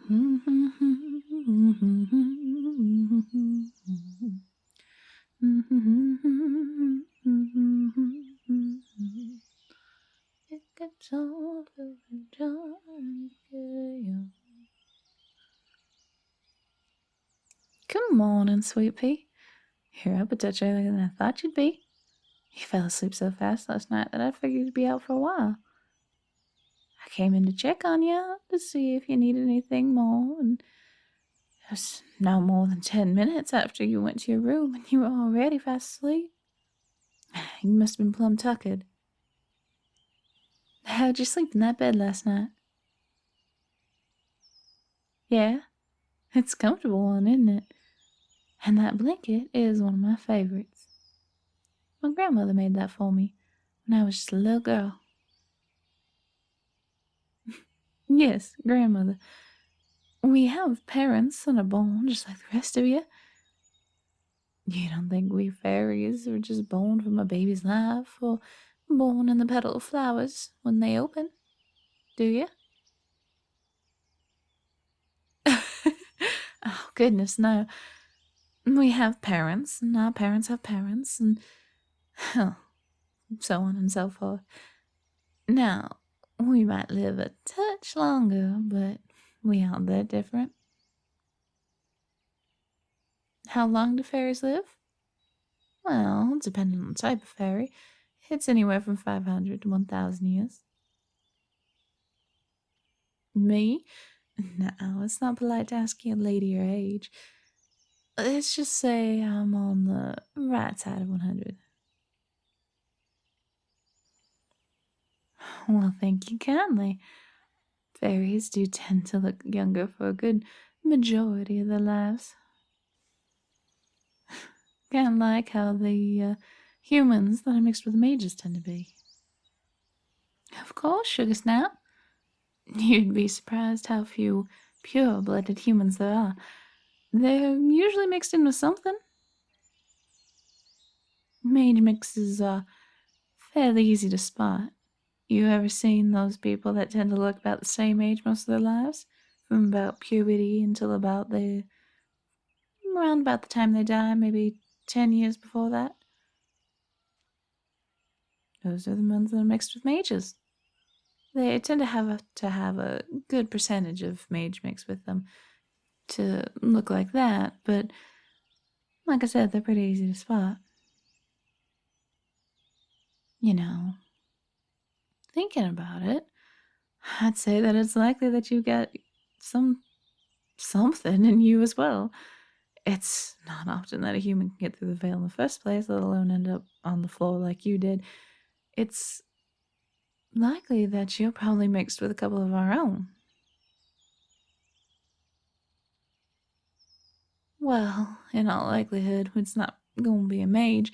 It gets all over John. Good morning, sweet pea. You're up a touch earlier than I thought you'd be. You fell asleep so fast last night that I figured you'd be out for a while. I came in to check on you to see if you needed anything more, and it was no more than 10 minutes after you went to your room and you were already fast asleep. You must have been plumb tuckered. How'd you sleep in that bed last night? Yeah, it's a comfortable one, isn't it? And that blanket is one of my favorites. My grandmother made that for me when I was just a little girl. Yes, grandmother. We have parents and are born just like the rest of you. You don't think we fairies are just born from a baby's life or born in the petal of flowers when they open, do you? Oh, goodness, no. We have parents, and our parents have parents, and oh, so on and so forth. Now, we might live a touch longer, but we aren't that different. How long do fairies live? Well, depending on the type of fairy, it's anywhere from 500 to 1,000 years. Me? No, it's not polite to ask a lady your age. Let's just say I'm on the right side of 100. Well, thank you kindly. Fairies do tend to look younger for a good majority of their lives. Kind of like how the humans that are mixed with mages tend to be. Of course, Sugar Snap. You'd be surprised how few pure-blooded humans there are. They're usually mixed in with something. Mage mixes are fairly easy to spot. You ever seen those people that tend to look about the same age most of their lives? From about puberty until around about the time they die, maybe 10 years before that? Those are the ones that are mixed with mages. They tend to have a good percentage of mage mix with them to look like that, but like I said, they're pretty easy to spot. You know, thinking about it, I'd say that it's likely that you got something in you as well. It's not often that a human can get through the veil in the first place, let alone end up on the floor like you did. It's likely that you're probably mixed with a couple of our own. Well, in all likelihood, it's not going to be a mage,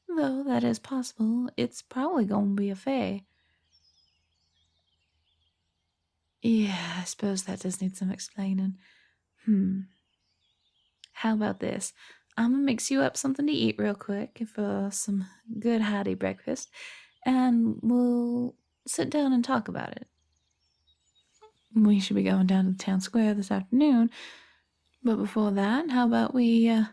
though that is possible. It's probably going to be a fae. Yeah, I suppose that does need some explaining. How about this? I'm gonna mix you up something to eat real quick for some good hearty breakfast, and we'll sit down and talk about it. We should be going down to the town square this afternoon, but before that, how about we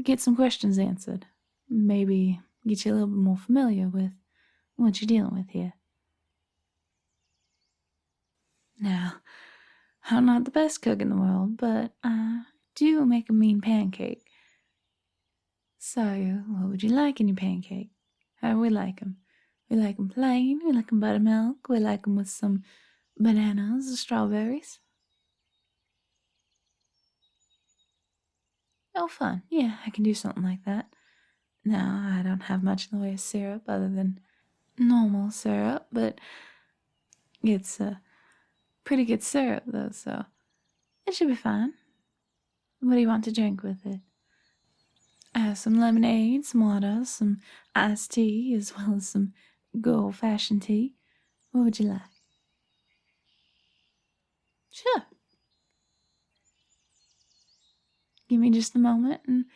get some questions answered? Maybe get you a little bit more familiar with what you're dealing with here. Now, I'm not the best cook in the world, but I do make a mean pancake. So, what would you like in your pancake? How do we like 'em? We like 'em plain, we like 'em buttermilk, we like 'em with some bananas or strawberries. Oh, fun. Yeah, I can do something like that. Now, I don't have much in the way of syrup other than normal syrup, but it's a pretty good syrup, though, so it should be fine. What do you want to drink with it? I have some lemonade, some water, some iced tea, as well as some good old-fashioned tea. What would you like? Sure. Give me just a moment and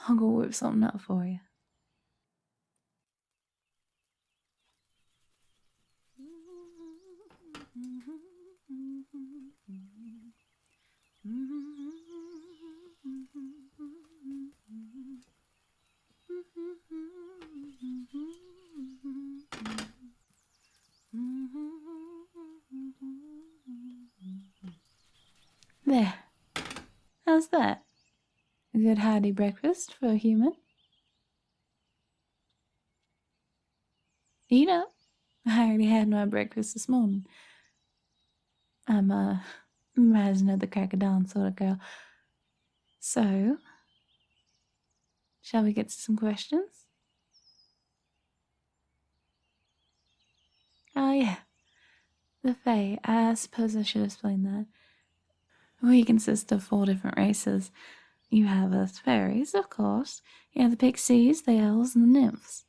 I'll go whip something up for you. There. How's that? A good hearty breakfast for a human? Eat up. I already had my breakfast this morning. I'm rising at the crack of dawn sort of girl. So, shall we get to some questions? Oh, yeah. The Fae. I suppose I should explain that. We consist of 4 different races. You have us fairies, of course. You have the pixies, the elves, and the nymphs.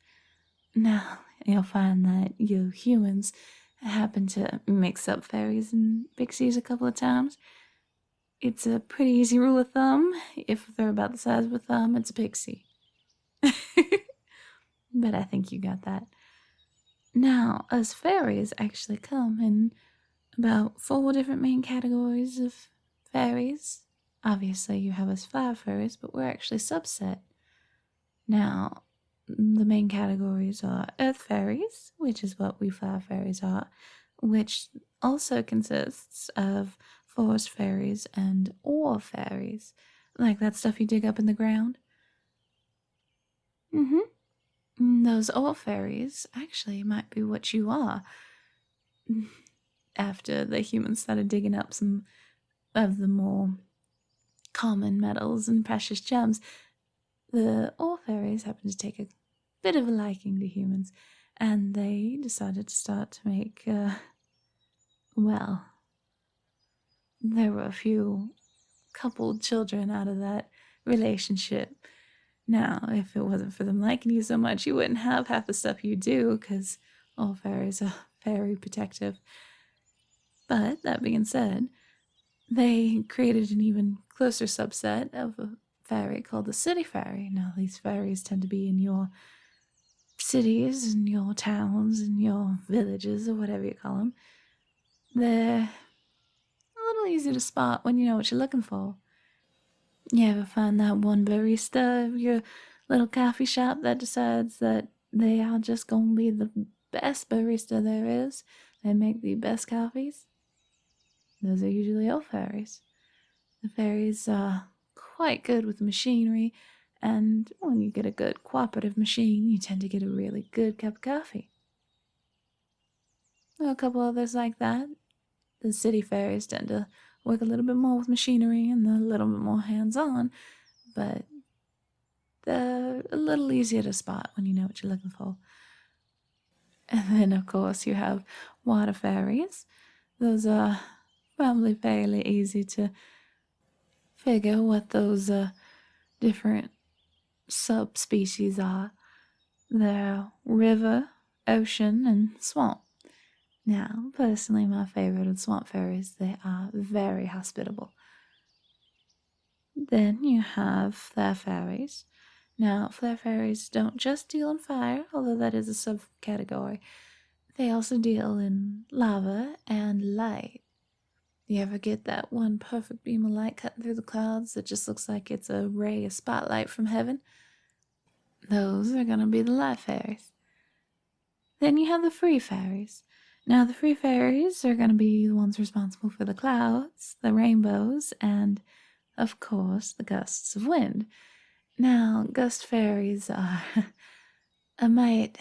Now, you'll find that you humans happen to mix up fairies and pixies a couple of times. It's a pretty easy rule of thumb. If they're about the size of a thumb, it's a pixie. But I think you got that. Now, us fairies actually come in about 4 different main categories of fairies. Obviously, you have us flower fairies, but we're actually subset. Now, the main categories are earth fairies, which is what we flower fairies are, which also consists of forest fairies and ore fairies, like that stuff you dig up in the ground. Those ore fairies actually might be what you are. After the humans started digging up some of the more common metals and precious gems, the ore fairies happened to take a bit of a liking to humans, and they decided to start to make, well, there were a few coupled children out of that relationship. Now, if it wasn't for them liking you so much, you wouldn't have half the stuff you do, because all fairies are very protective. But that being said, they created an even closer subset of a fairy called the city fairy. Now, these fairies tend to be in your cities and your towns and your villages, or whatever you call them. They're a little easy to spot when you know what you're looking for. You ever find that one barista of your little coffee shop that decides that they are just gonna be the best barista there is? They make the best coffees? Those are usually elf fairies. The fairies are quite good with machinery, and when you get a good cooperative machine, you tend to get a really good cup of coffee. There are a couple others like that. The city fairies tend to work a little bit more with machinery and a little bit more hands-on, but they're a little easier to spot when you know what you're looking for. And then, of course, you have water fairies. Those are probably fairly easy to figure what those different subspecies are. They're river, ocean, and swamp. Now, personally, my favorite of swamp fairies, they are very hospitable. Then you have flare fairies. Now, flare fairies don't just deal in fire, although that is a subcategory. They also deal in lava and light. You ever get that one perfect beam of light cutting through the clouds that just looks like it's a ray of spotlight from heaven? Those are going to be the light fairies. Then you have the free fairies. Now, the free fairies are going to be the ones responsible for the clouds, the rainbows, and, of course, the gusts of wind. Now, gust fairies are a mite,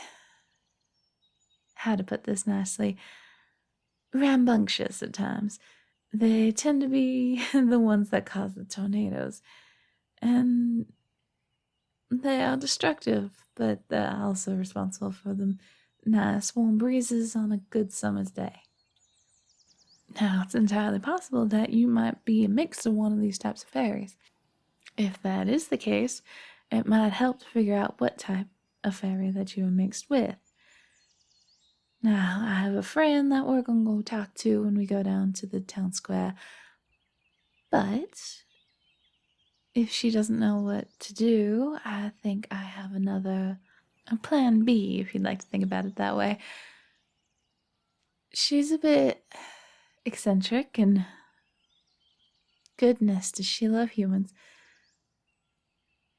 how to put this nicely, rambunctious at times. They tend to be the ones that cause the tornadoes. And they are destructive, but they're also responsible for the nice warm breezes on a good summer's day. Now, it's entirely possible that you might be a mix of one of these types of fairies. If that is the case, it might help to figure out what type of fairy that you are mixed with. Now, I have a friend that we're going to go talk to when we go down to the town square. But if she doesn't know what to do, I think I have a plan B, if you'd like to think about it that way. She's a bit eccentric, and goodness, does she love humans.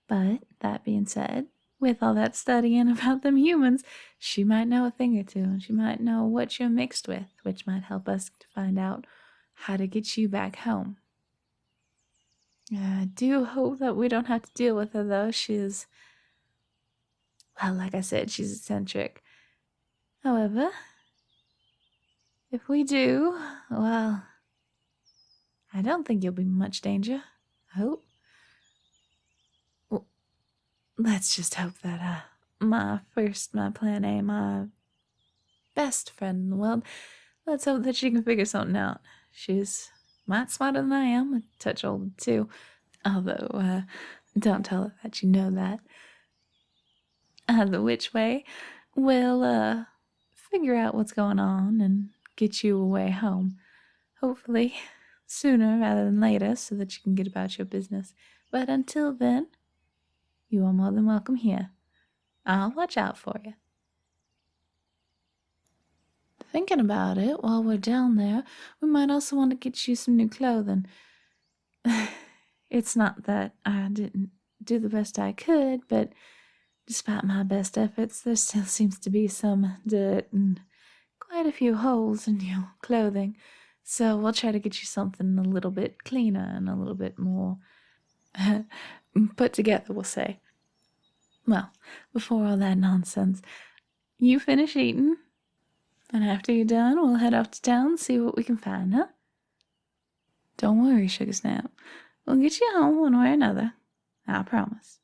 But that being said, with all that studying about them humans, she might know a thing or two, and she might know what you're mixed with, which might help us to find out how to get you back home. I do hope that we don't have to deal with her, though. Well, like I said, she's eccentric. However, if we do, well, I don't think you'll be in much danger. I hope. Well, let's just hope that, my plan A, my best friend in the world, let's hope that she can figure something out. She's might smarter than I am, a touch older too. Although, don't tell her that you know that. Either which way, we'll, figure out what's going on and get you away home. Hopefully, sooner rather than later, so that you can get about your business. But until then, you are more than welcome here. I'll watch out for you. Thinking about it, while we're down there, we might also want to get you some new clothing. It's not that I didn't do the best I could, but despite my best efforts, there still seems to be some dirt and quite a few holes in your clothing. So we'll try to get you something a little bit cleaner and a little bit more put together, we'll say. Well, before all that nonsense, you finish eating, and after you're done, we'll head off to town, see what we can find, huh? Don't worry, Sugar Snap. We'll get you home one way or another. I promise.